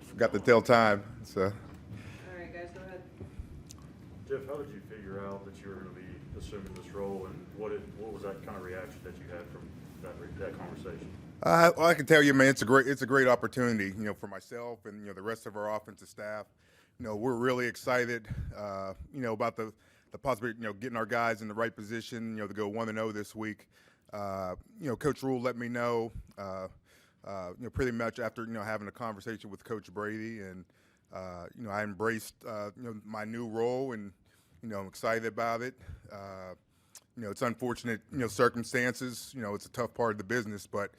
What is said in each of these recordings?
Forgot to tell time. So. All right, guys, go ahead. Jeff, how did you figure out that you were going to be assuming this role, and what was that kind of reaction that you had from that conversation? Well, I can tell you, man, it's a great opportunity, for myself and the rest of our offensive staff. We're really excited, about the possibility, getting our guys in the right position, to go 1-0 this week. Coach Rule let me know, pretty much after having a conversation with Coach Brady, and I embraced my new role, and I'm excited about it. It's unfortunate circumstances. It's a tough part of the business, but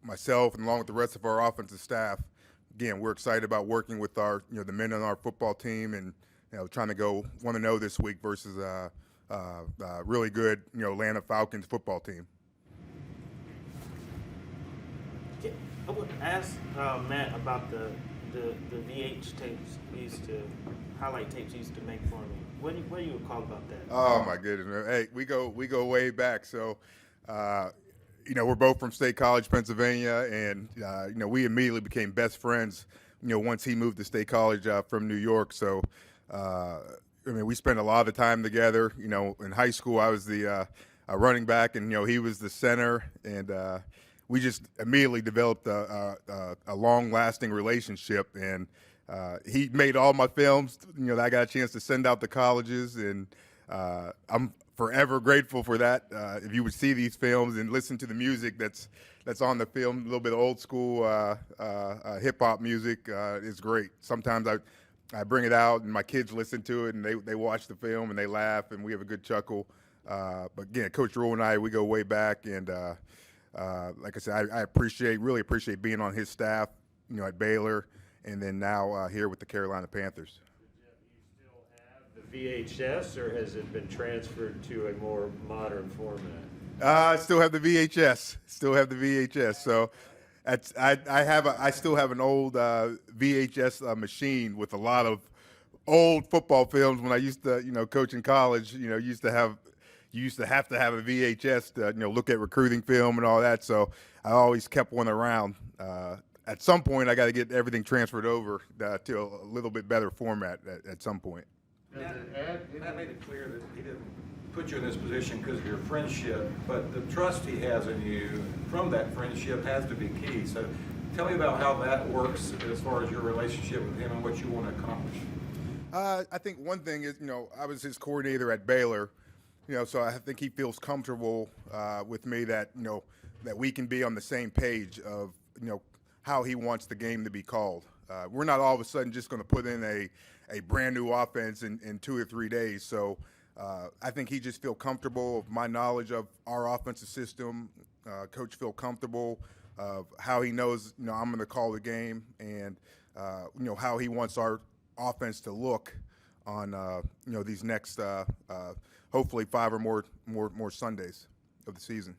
myself and along with the rest of our offensive staff, again, we're excited about working with our the men on our football team, and trying to go 1-0 this week versus really good Atlanta Falcons football team. I would ask Matt about the VH tapes highlight tapes he used to make for me. What do you recall about that? Oh my goodness, man. Hey, we go way back. So, we're both from State College, Pennsylvania, and we immediately became best friends. Once he moved to State College from New York. So, we spent a lot of time together. In high school, I was the running back, and he was the center, and we just immediately developed a long-lasting relationship. And he made all my films, that I got a chance to send out to colleges, and I'm forever grateful for that. If you would see these films and listen to the music that's on the film, a little bit of old school hip-hop music, it's great. Sometimes I bring it out, and my kids listen to it, and they watch the film, and they laugh, and we have a good chuckle. But again, Coach Rule and I, we go way back, and like I said, I really appreciate being on his staff, at Baylor, and then now here with the Carolina Panthers. Do you still have the VHS, or has it been transferred to a more modern format? I still have the VHS. So I still have an old VHS machine with a lot of old football films. When I used to, coach in college, you used to have to have a VHS to, look at recruiting film and all that. So I always kept one around. At some point, I got to get everything transferred over to a little bit better format at some point. Matt made it clear that he didn't put you in this position because of your friendship, but the trust he has in you from that friendship has to be key. So tell me about how that works as far as your relationship with him and what you want to accomplish. I think one thing is, I was his coordinator at Baylor, so I think he feels comfortable with me that, that we can be on the same page of, how he wants the game to be called. We're not all of a sudden just going to put in a brand new offense in 2 or 3 days. So I think he just feel comfortable of my knowledge of our offensive system. Coach feel comfortable of how he knows, I'm going to call the game, and how he wants our offense to look on these next hopefully 5 or more Sundays of the season.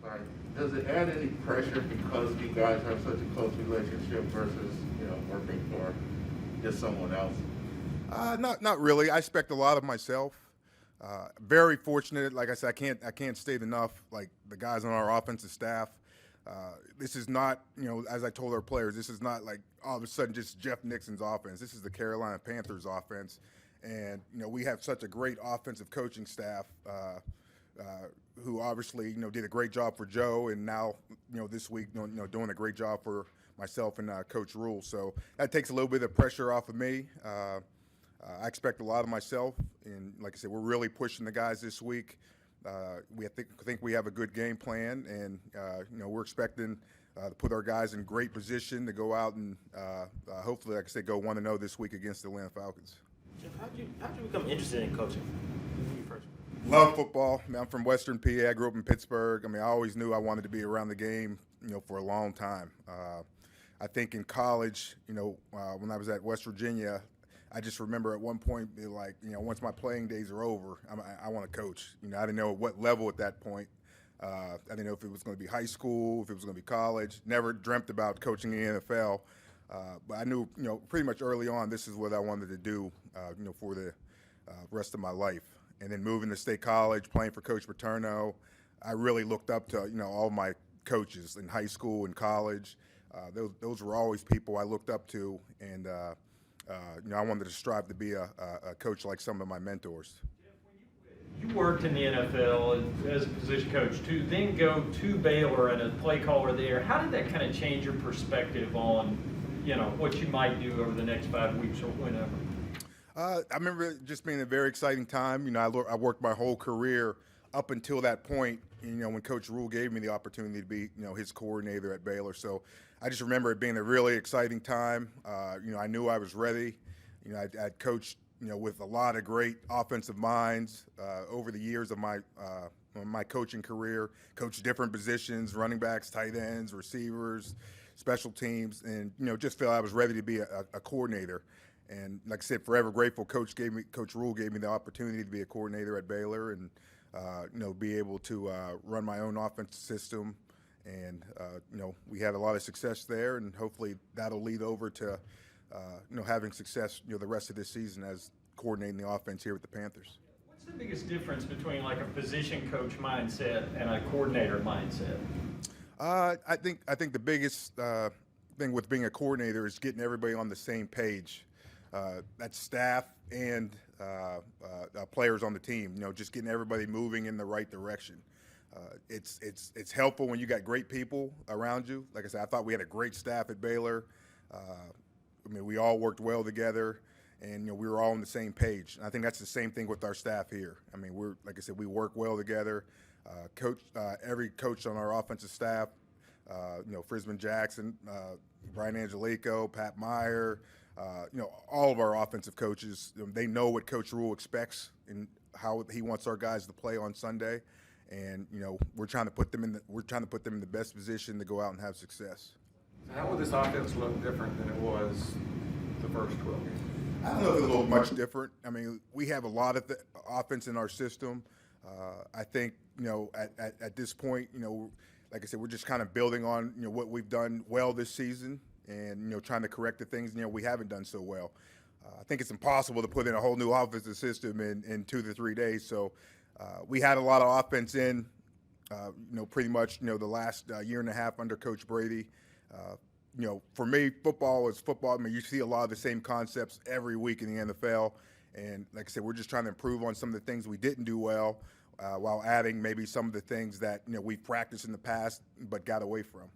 Right. Does it add any pressure because you guys have such a close relationship versus working for just someone else? Not really. I expect a lot of myself. Very fortunate. Like I said, I can't state enough. Like the guys on our offensive staff. This is not, as I told our players, this is not like all of a sudden just Jeff Nixon's offense. This is the Carolina Panthers offense, and we have such a great offensive coaching staff. Who obviously did a great job for Joe, and now this week doing a great job for myself and Coach Rule. So that takes a little bit of pressure off of me. I expect a lot of myself, and like I said, we're really pushing the guys this week. We think we have a good game plan, and we're expecting to put our guys in great position to go out and hopefully, like I said, go 1-0 this week against the Atlanta Falcons. Jeff, how'd you become interested in coaching? When you first? Love football. I'm from Western PA. I grew up in Pittsburgh. I always knew I wanted to be around the game, for a long time. I think in college, when I was at West Virginia, I just remember at one point, like, once my playing days are over, I want to coach. I didn't know what level at that point. I didn't know if it was going to be high school, if it was going to be college. Never dreamt about coaching in the NFL. But I knew, pretty much early on, this is what I wanted to do, for the rest of my life. And then moving to State College, playing for Coach Paterno, I really looked up to, all my coaches in high school and college. those were always people I looked up to, and I wanted to strive to be a coach like some of my mentors. You worked in the NFL as a position coach to then go to Baylor and a play caller there. How did that kind of change your perspective on, what you might do over the next 5 weeks or whenever? I remember it just being a very exciting time. I worked my whole career up until that point, when Coach Rule gave me the opportunity to be, his coordinator at Baylor. So I just remember it being a really exciting time. I knew I was ready. I'd coached, with a lot of great offensive minds over the years of my coaching career, coached different positions, running backs, tight ends, receivers, special teams, and, just felt I was ready to be a coordinator. And like I said, forever grateful. Coach Rule gave me the opportunity to be a coordinator at Baylor, and be able to run my own offensive system. And we had a lot of success there, and hopefully that'll lead over to having success the rest of this season as coordinating the offense here with the Panthers. What's the biggest difference between like a position coach mindset and a coordinator mindset? I think the biggest thing with being a coordinator is getting everybody on the same page. That's staff and players on the team. Just getting everybody moving in the right direction. It's helpful when you got great people around you. Like I said, I thought we had a great staff at Baylor. We all worked well together, and we were all on the same page. And I think that's the same thing with our staff here. We're, like I said, we work well together. Every coach on our offensive staff, Frisman Jackson, Brian Angelico, Pat Meyer, all of our offensive coaches, they know what Coach Rule expects and how he wants our guys to play on Sunday, and we're trying to put them in the best position to go out and have success. How would this offense look different than it was the first 12 games? I don't know if it'll look much different. We have a lot of offense in our system. I think at this point, like I said, we're just kind of building on what we've done well this season, and trying to correct the things we haven't done so well. I think it's impossible to put in a whole new offensive system in 2 to 3 days. So we had a lot of offense in, pretty much the last year and a half under Coach Brady. For me, football is football. You see a lot of the same concepts every week in the NFL, and like I said, we're just trying to improve on some of the things we didn't do well, while adding maybe some of the things that we've practiced in the past but got away from.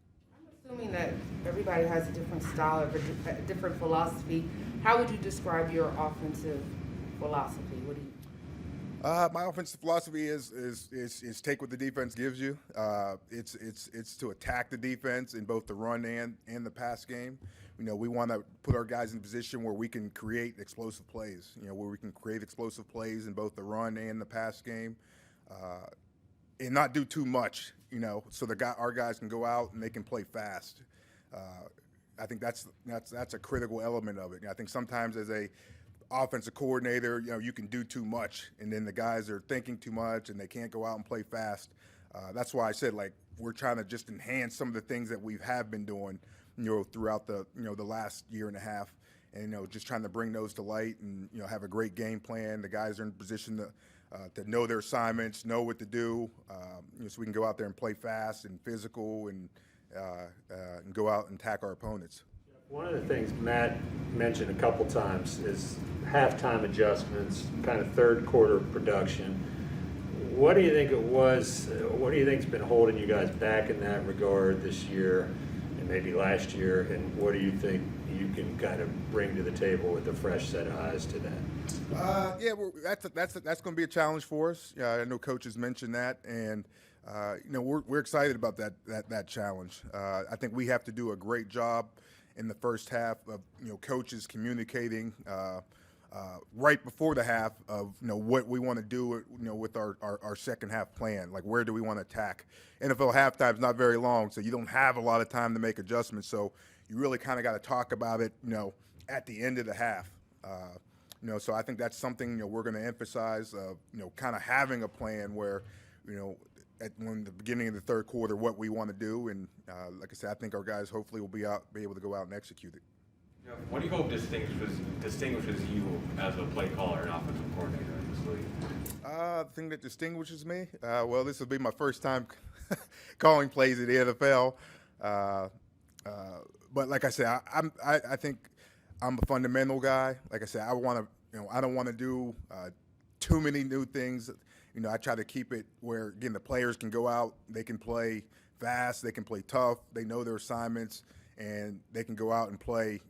Assuming that everybody has a different style or a different philosophy, how would you describe your offensive philosophy? What do you? My offensive philosophy is take what the defense gives you. It's to attack the defense in both the run and the pass game. We want to put our guys in a position where we can create explosive plays. Where we can create explosive plays in both the run and the pass game, and not do too much. So our guys can go out and they can play fast. I think that's a critical element of it. I think sometimes as a offensive coordinator, you can do too much, and then the guys are thinking too much, and they can't go out and play fast. That's why I said, we're trying to just enhance some of the things that we have been doing, throughout the last year and a half, and just trying to bring those to light, and have a great game plan. The guys are in position to know their assignments, know what to do, so we can go out there and play fast and physical, and go out and attack our opponents. One of the things Matt mentioned a couple times is halftime adjustments, kind of third quarter production. What do you think it was? What do you think's been holding you guys back in that regard this year and maybe last year? And what do you think you can kind of bring to the table with a fresh set of eyes to that? That's going to be a challenge for us. I know coaches mentioned that, and we're excited about that challenge. I think we have to do a great job in the first half of coaches communicating right before the half of what we want to do with our second half plan. Like, where do we want to attack? NFL halftime is not very long, so you don't have a lot of time to make adjustments. So you really kind of got to talk about it at the end of the half. So I think that's something we're going to emphasize. Kind of having a plan where at the beginning of the third quarter what we want to do, and like I said, I think our guys hopefully will be able to go out and execute it. What do you hope distinguishes you as a play caller and offensive coordinator in this league? The thing that distinguishes me, well, this will be my first time calling plays at the NFL. But like I said, I think I'm a fundamental guy. Like I said, I want to, I don't want to do too many new things. I try to keep it where, again, the players can go out, they can play fast, they can play tough, they know their assignments, and they can go out and play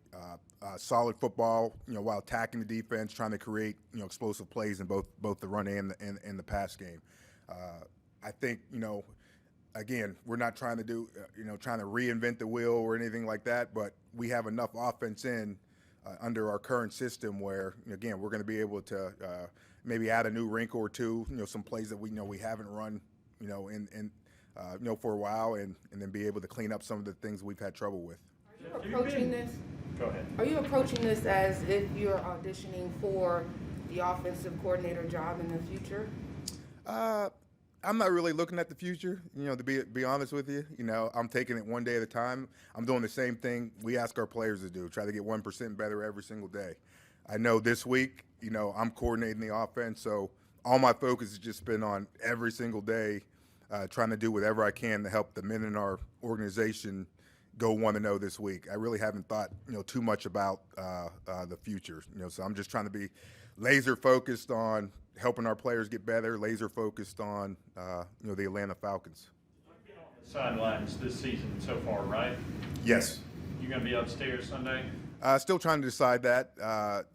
solid football, while attacking the defense, trying to create, explosive plays in both the run and the pass game. I think, again, we're not trying to do, trying to reinvent the wheel or anything like that, but we have enough offense under our current system where, again, we're going to be able to maybe add a new wrinkle or two, some plays that we haven't run, for a while, and then be able to clean up some of the things we've had trouble with. Are you approaching this? Go ahead. Are you approaching this as if you're auditioning for the offensive coordinator job in the future? I'm not really looking at the future, to be honest with you. I'm taking it one day at a time. I'm doing the same thing we ask our players to do, try to get 1% better every single day. I know this week, I'm coordinating the offense, so all my focus has just been on every single day trying to do whatever I can to help the men in our organization go 1-0 this week. I really haven't thought, too much about the future. So I'm just trying to be laser focused on helping our players get better, laser focused on, the Atlanta Falcons. Sidelines this season so far, right? Yes. You gonna be upstairs Sunday? Still trying to decide that.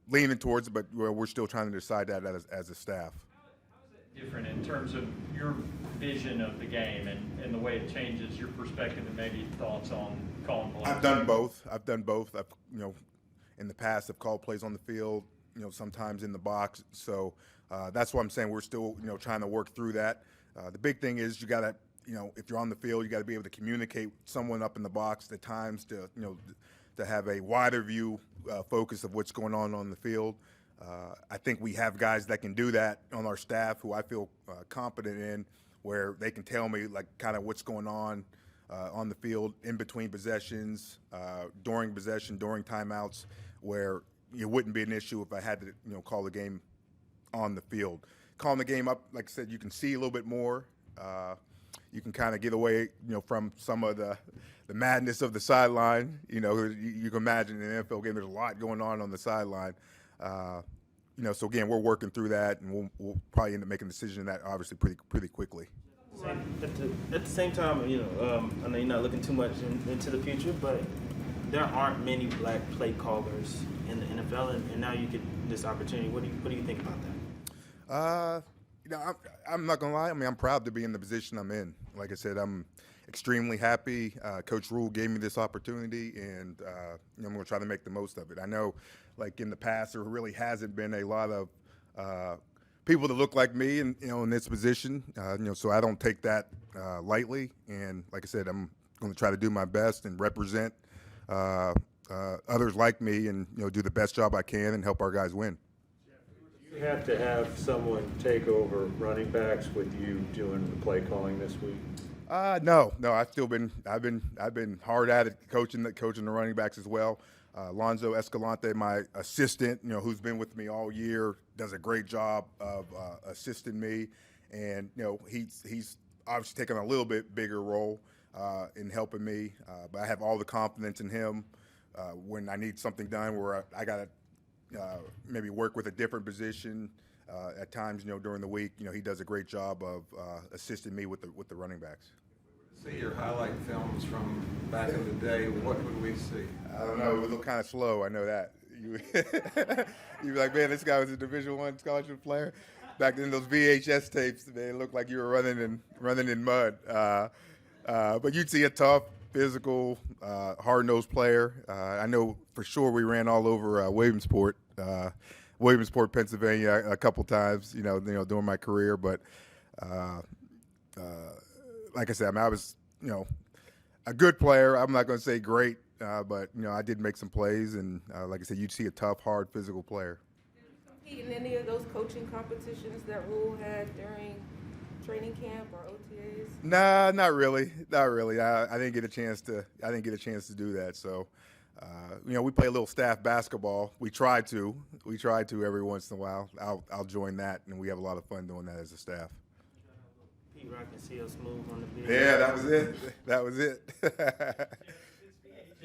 Leaning towards it, but we're still trying to decide that as a staff. Different in terms of your vision of the game and the way it changes your perspective and maybe thoughts on calling plays? I've done both. I've, in the past, I've called plays on the field, sometimes in the box. So that's why I'm saying we're still, trying to work through that. The big thing is you got to, if you're on the field, you got to be able to communicate with someone up in the box at times to, to have a wider view focus of what's going on the field. I think we have guys that can do that on our staff who I feel competent in, where they can tell me like kind of what's going on the field in between possessions, during possession, during timeouts, where it wouldn't be an issue if I had to, call the game on the field. Calling the game up, like I said, you can see a little bit more. You can kind of get away, from some of the madness of the sideline. You can imagine in an NFL game, there's a lot going on the sideline. So again, we're working through that, and we'll probably end up making a decision on that obviously pretty quickly. At the same time, I know you're not looking too much into the future, but there aren't many black play callers in the NFL, and now you get this opportunity. What do you think about that? I'm not gonna lie. I mean, I'm proud to be in the position I'm in. Like I said, I'm extremely happy. Coach Rule gave me this opportunity, and I'm gonna try to make the most of it. I know, like in the past, there really hasn't been a lot of people that look like me, in this position. So I don't take that lightly. And like I said, I'm going to try to do my best and represent others like me, and do the best job I can and help our guys win. You have to have someone take over running backs with you doing the play calling this week. No. I've been hard at it coaching the running backs as well. Lonzo Escalante, my assistant, who's been with me all year, does a great job of assisting me, and he's obviously taken a little bit bigger role in helping me. But I have all the confidence in him when I need something done where I got to maybe work with a different position at times. During the week, he does a great job of assisting me with the running backs. See your highlight films from back in the day, what would we see? I don't know. It would look kind of slow. I know that. You'd be like, man, this guy was a Division I scholarship player. Back then, those VHS tapes, man, it looked like you were running in mud. But you'd see a tough, physical, hard-nosed player. I know for sure we ran all over Williamsport, Pennsylvania, a couple times, during my career. But like I said, I was, a good player. I'm not going to say great, but I did make some plays, and like I said, you'd see a tough, hard, physical player. Did you compete in any of those coaching competitions that Rule had during training camp or OTAs? Nah, not really. I didn't get a chance to. Do that. So, we play a little staff basketball. We try to every once in a while. I'll join that, and we have a lot of fun doing that as a staff. Pete Rock and CL Smooth on the video. Yeah, that was it.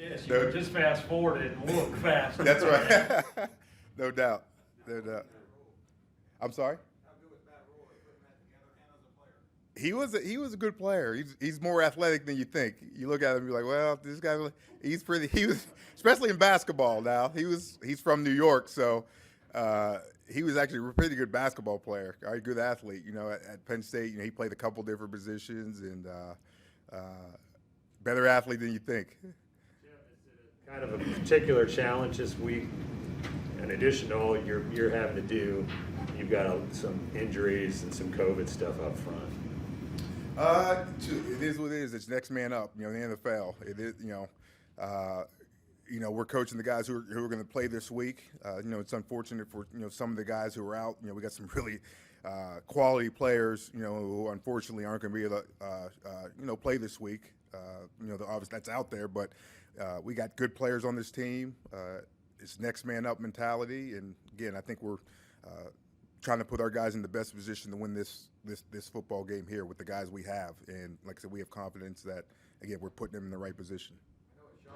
Yes, you can just fast forward it and look fast. That's right. No doubt. No doubt. I'm sorry? He was a good player. He's more athletic than you think. You look at him, you're like, well, this guy, he was, especially in basketball. Now he's from New York, so he was actually a pretty good basketball player, a good athlete. You know, at Penn State, he played a couple different positions and better athlete than you think. Kind of a particular challenge this week. In addition to all you're having to do, you've got some injuries and some COVID stuff up front. It is what it is. It's next man up. In the NFL, it is. We're coaching the guys who are going to play this week. It's unfortunate for some of the guys who are out. We got some really quality players. Who unfortunately aren't going to be able to play this week. Obviously that's out there, but we got good players on this team. It's next man up mentality, and again, I think we're trying to put our guys in the best position to win this football game here with the guys we have. And like I said, we have confidence that, again, we're putting them in the right position.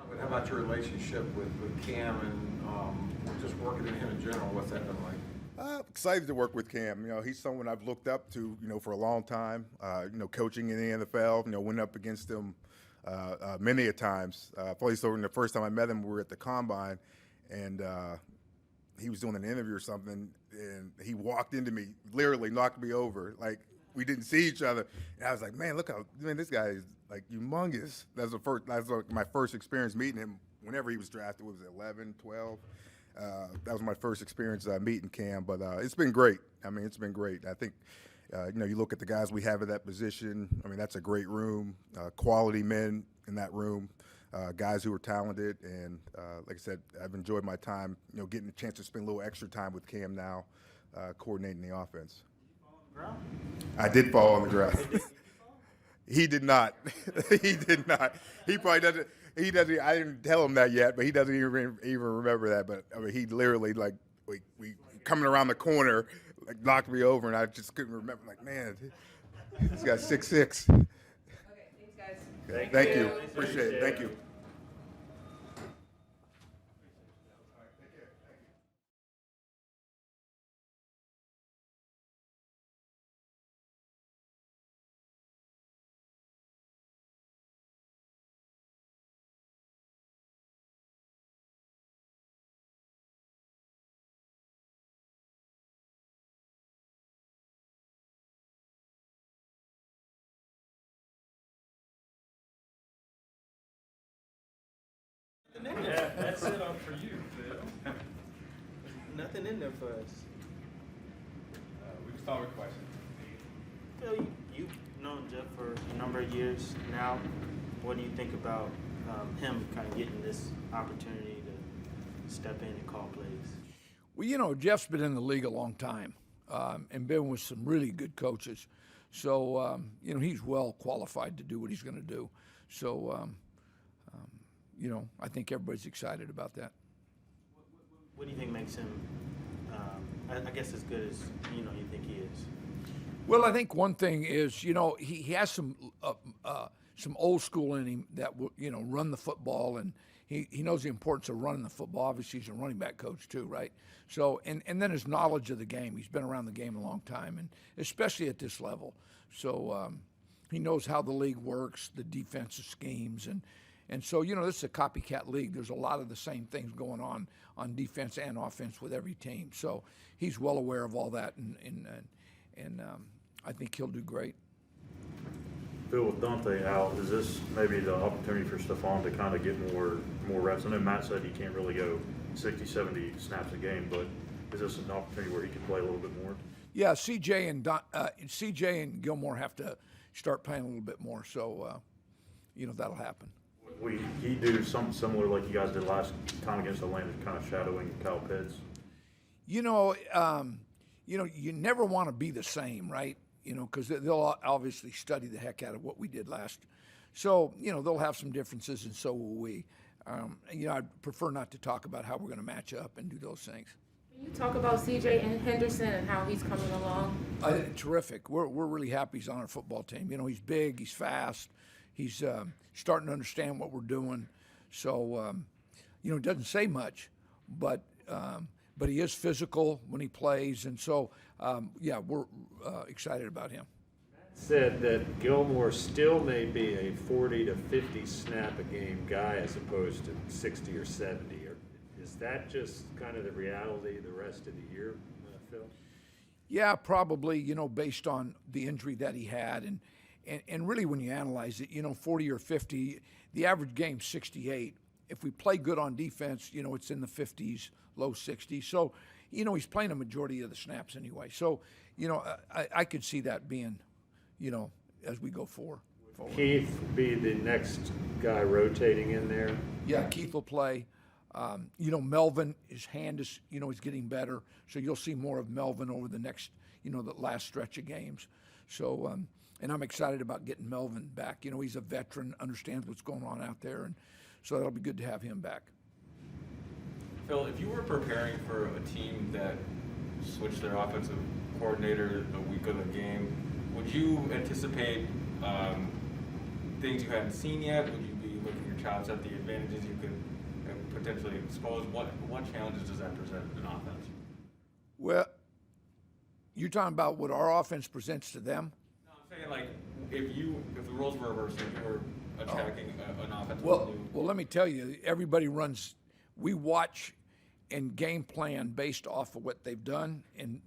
But how about your relationship with Cam and just working in him in general? What's that been like? Excited to work with Cam. He's someone I've looked up to, for a long time. Coaching in the NFL, went up against him many a times. Probably so the first time I met him, we were at the Combine, and he was doing an interview or something, and he walked into me, literally knocked me over. Like, we didn't see each other. And I was like, man, this guy is like humongous. That was my first experience meeting him whenever he was drafted. Was it 11, 12? That was my first experience meeting Cam, but it's been great. It's been great. I think, you look at the guys we have at that position. That's a great room, quality men in that room. Guys who are talented, and like I said, I've enjoyed my time, getting a chance to spend a little extra time with Cam now, coordinating the offense. I did fall on the ground. He did not. He did not. He probably doesn't. He doesn't. I didn't tell him that yet, but he doesn't even remember that. But he literally, like, we coming around the corner, like, knocked me over, and I just couldn't remember. Like, man, this guy's 6'6". Okay, thanks, guys. Thank you. Appreciate it. Thank you. Yeah, that's it up for you, Phil. Nothing in there for us. We can start with questions. Phil, you've known Jeff for a number of years now. What do you think about him kind of getting this opportunity to step in and call plays? Well, Jeff's been in the league a long time and been with some really good coaches. So, he's well qualified to do what he's going to do. So, I think everybody's excited about that. What do you think makes him, I guess, as good as, you think he is? Well, I think one thing is, he has some old school in him that will, run the football, and he knows the importance of running the football. Obviously, he's a running back coach too, right? So, and then his knowledge of the game. He's been around the game a long time, and especially at this level. So he knows how the league works, the defensive schemes, and so, this is a copycat league. There's a lot of the same things going on defense and offense with every team. So he's well aware of all that, and I think he'll do great. Phil, with Dante out, is this maybe the opportunity for Stephon to kind of get more reps? I know Matt said he can't really go 60, 70 snaps a game, but is this an opportunity where he can play a little bit more? Yeah, CJ and Gilmore have to start playing a little bit more, so that'll happen. Would he do something similar like you guys did last time against Atlanta, kind of shadowing Kyle Pitts? You never want to be the same, right? Because they'll obviously study the heck out of what we did last. So, they'll have some differences, and so will we. I'd prefer not to talk about how we're going to match up and do those things. Can you talk about C.J. and Henderson and how he's coming along? Terrific. We're really happy he's on our football team. He's big, he's fast, he's starting to understand what we're doing. So, it doesn't say much, but he is physical when he plays, and so we're excited about him. Said that Gilmore still may be a 40 to 50 snap a game guy as opposed to 60 or 70. Is that just kind of the reality the rest of the year, Phil? Yeah, probably, based on the injury that he had. And really when you analyze it, 40 or 50, the average game's 68. If we play good on defense, it's in the 50s, low 60s. So, he's playing a majority of the snaps anyway. So, I could see that being, as we go forward. Keith be the next guy rotating in there? Yeah, Keith will play. Melvin, his hand is, is getting better. So you'll see more of Melvin over the next, the last stretch of games. So, and I'm excited about getting Melvin back. He's a veteran, understands what's going on out there. And so that'll be good to have him back. Phil, if you were preparing for a team that switched their offensive coordinator the week of the game, would you anticipate things you hadn't seen yet? Would you be looking your chops at the advantages you could potentially expose? What challenges does that present in offense? Well, you're talking about what our offense presents to them? No, I'm saying like if the roles were reversed, if you were attacking an offense. Well, let me tell you, everybody runs. We watch and game plan based off of what they've done. And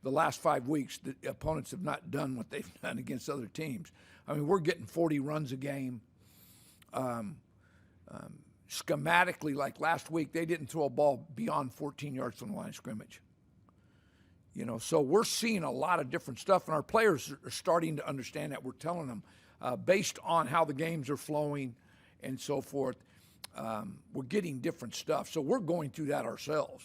the last 5 weeks, the opponents have not done what they've done against other teams. I mean, we're getting 40 runs a game. Schematically, like last week, they didn't throw a ball beyond 14 yards from the line of scrimmage. So we're seeing a lot of different stuff, and our players are starting to understand that. We're telling them, based on how the games are flowing and so forth, we're getting different stuff. So we're going through that ourselves.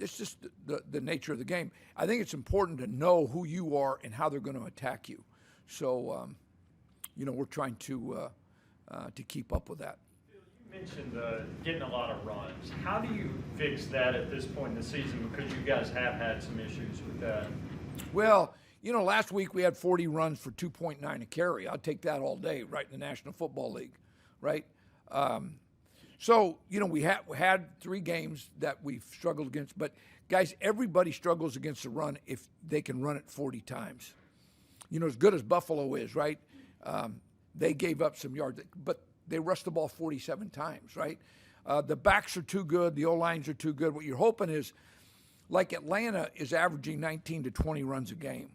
It's just the nature of the game. I think it's important to know who you are and how they're going to attack you. So, we're trying to keep up with that. You mentioned getting a lot of runs. How do you fix that at this point in the season? Because you guys have had some issues with that. Well, last week we had 40 runs for 2.9 a carry. I'll take that all day, right, in the National Football League, right? So, we had 3 games that we've struggled against. But, guys, everybody struggles against the run if they can run it 40 times. As good as Buffalo is, right? They gave up some yards, but they rushed the ball 47 times, right? The backs are too good. The O-lines are too good. What you're hoping is, like Atlanta is averaging 19 to 20 runs a game.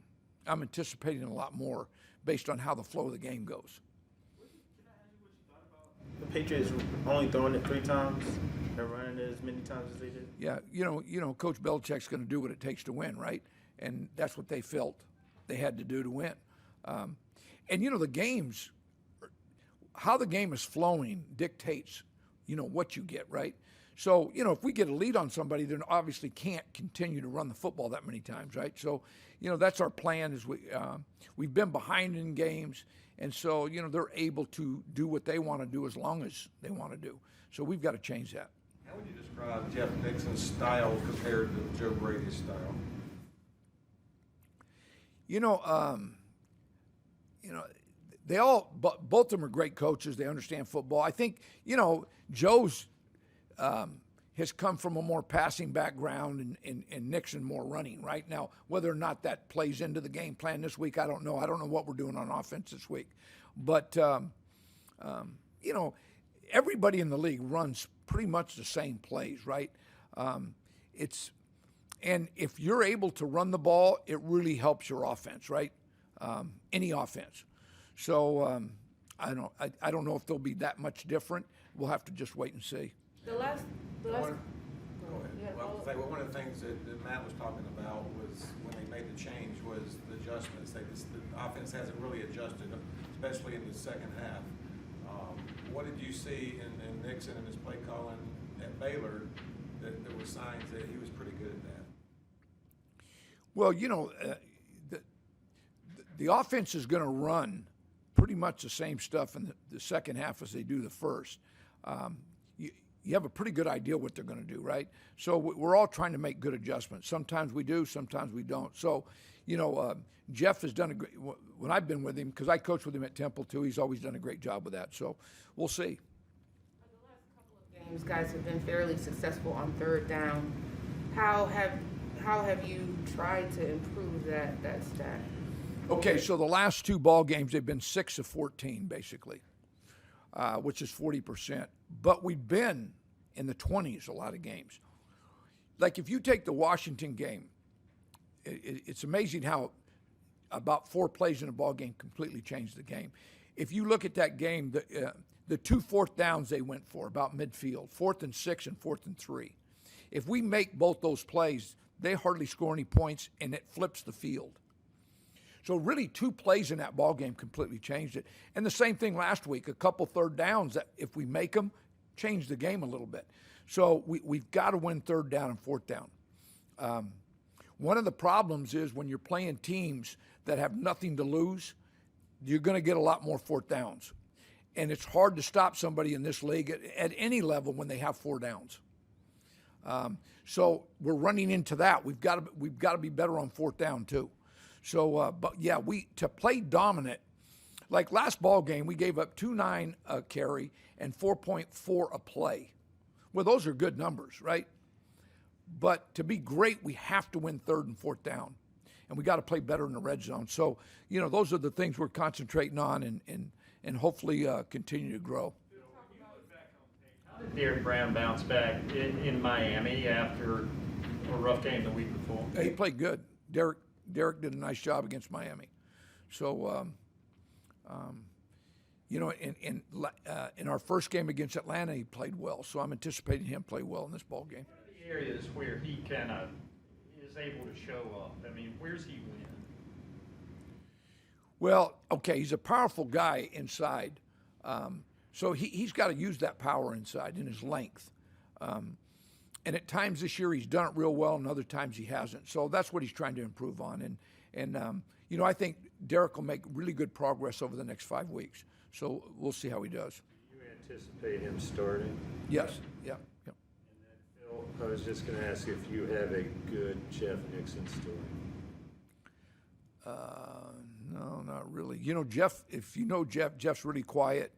I'm anticipating a lot more based on how the flow of the game goes. The Patriots only throwing it 3 times and running it as many times as they did. Yeah, Coach Belichick's going to do what it takes to win, right? And that's what they felt they had to do to win. And the games, how the game is flowing dictates, what you get, right? So, if we get a lead on somebody, then obviously can't continue to run the football that many times, right? So, that's our plan is we've been behind in games, and so, they're able to do what they want to do as long as they want to do. So we've got to change that. How would you describe Jeff Nixon's style compared to Joe Brady's style? They all, both of them are great coaches. They understand football. I think, Joe's has come from a more passing background and Nixon more running, right? Now, whether or not that plays into the game plan this week, I don't know. I don't know what we're doing on offense this week. But, everybody in the league runs pretty much the same plays, right? And if you're able to run the ball, it really helps your offense, right? Any offense. So I don't know if they'll be that much different. We'll have to just wait and see. The last. Go ahead. Yeah, Well, one of the things that Matt was talking about was when they made the change was the adjustments. The offense hasn't really adjusted, especially in the second half. What did you see in Nixon and his play calling at Baylor that there were signs that he was pretty good at that? Well, the offense is going to run pretty much the same stuff in the second half as they do the first. You have a pretty good idea what they're going to do, right? So we're all trying to make good adjustments. Sometimes we do, sometimes we don't. So, Jeff has done a great, when I've been with him, because I coached with him at Temple too, he's always done a great job with that. So we'll see. The last couple of games, guys have been fairly successful on third down. How have you tried to improve that stat? Okay, so the last 2 ball games, they've been 6 of 14, basically, which is 40%. But we've been in the 20s a lot of games. Like if you take the Washington game, it's amazing how about 4 plays in a ball game completely changed the game. If you look at that game, the 2 fourth downs they went for about midfield, 4th and 6 and 4th and 3. If we make both those plays, they hardly score any points, and it flips the field. So really 2 plays in that ball game completely changed it. And the same thing last week, a couple third downs that if we make them, change the game a little bit. So we've got to win third down and fourth down. One of the problems is when you're playing teams that have nothing to lose, you're going to get a lot more fourth downs. And it's hard to stop somebody in this league at any level when they have 4 downs. So we're running into that. We've got to be better on fourth down too. So, but yeah, to play dominant, like last ball game, we gave up 2.9 a carry and 4.4 a play. Well, those are good numbers, right? But to be great, we have to win third and fourth down, and we got to play better in the red zone. So, those are the things we're concentrating on, and hopefully continue to grow. How did Derek Brown bounce back in Miami after a rough game the week before? He played good. Derek did a nice job against Miami. So, in our first game against Atlanta, he played well. So I'm anticipating him play well in this ball game. What are the areas where he kind of is able to show up? I mean, where's he win? Well, okay, he's a powerful guy inside. So he's got to use that power inside in his length. And at times this year he's done it real well, and other times he hasn't. So that's what he's trying to improve on. And I think Derek will make really good progress over the next 5 weeks. So we'll see how he does. Do you anticipate him starting? Yes, yeah. And then, Phil, I was just going to ask if you have a good Jeff Nixon story. No, not really. Jeff, if you know Jeff, Jeff's really quiet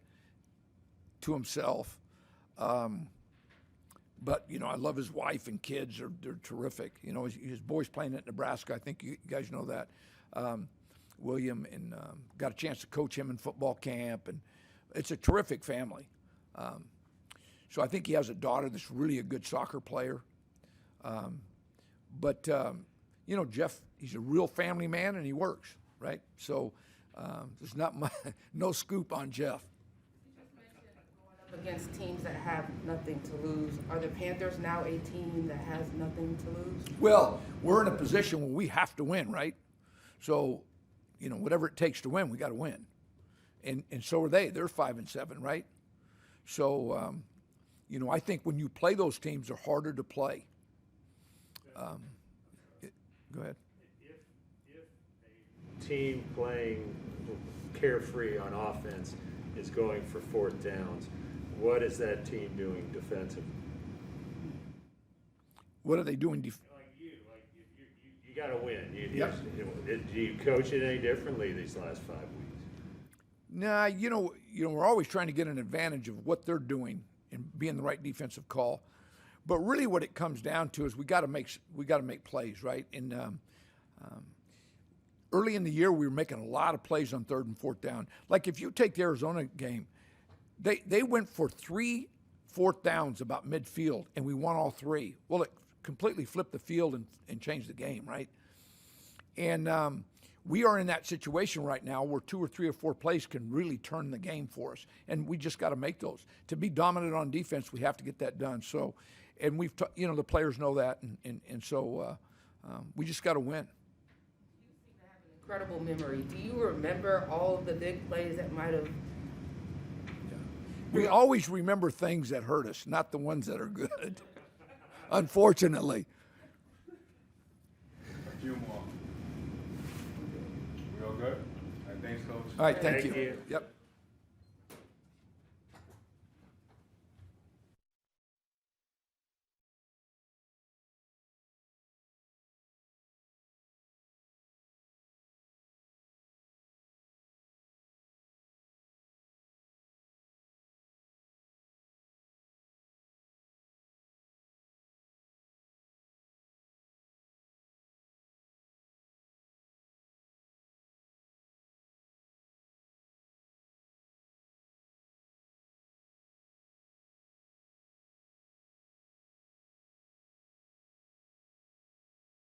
to himself. But, I love his wife and kids. They're terrific. His boy's playing at Nebraska. I think you guys know that. William, and got a chance to coach him in football camp. And it's a terrific family. So I think he has a daughter that's really a good soccer player. But Jeff, he's a real family man, and he works, right? So there's no scoop on Jeff. Against teams that have nothing to lose. Are the Panthers now a team that has nothing to lose? Well, we're in a position where we have to win, right? So, whatever it takes to win, we got to win. And so are they. They're 5-7, right? So, I think when you play those teams, they're harder to play. Go ahead. If a team playing carefree on offense is going for fourth downs, what is that team doing defensively? What are they doing? You got to win. Do you coach it any differently these last 5 weeks? Nah, we're always trying to get an advantage of what they're doing and being the right defensive call. But really, what it comes down to is we got to make plays, right? And early in the year, we were making a lot of plays on third and fourth down. Like if you take the Arizona game, they went for 3 fourth downs about midfield, and we won all 3. Well, it completely flipped the field and changed the game, right? And we are in that situation right now where 2 or 3 or 4 plays can really turn the game for us, and we just got to make those. To be dominant on defense, we have to get that done. So, and we've the players know that, and so we just got to win. You seem to have an incredible memory. Do you remember all of the big plays that might have? We always remember things that hurt us, not the ones that are good. Unfortunately. A few more. We all good? All right, thanks, Coach. All right, thank Thank you. you. Yep.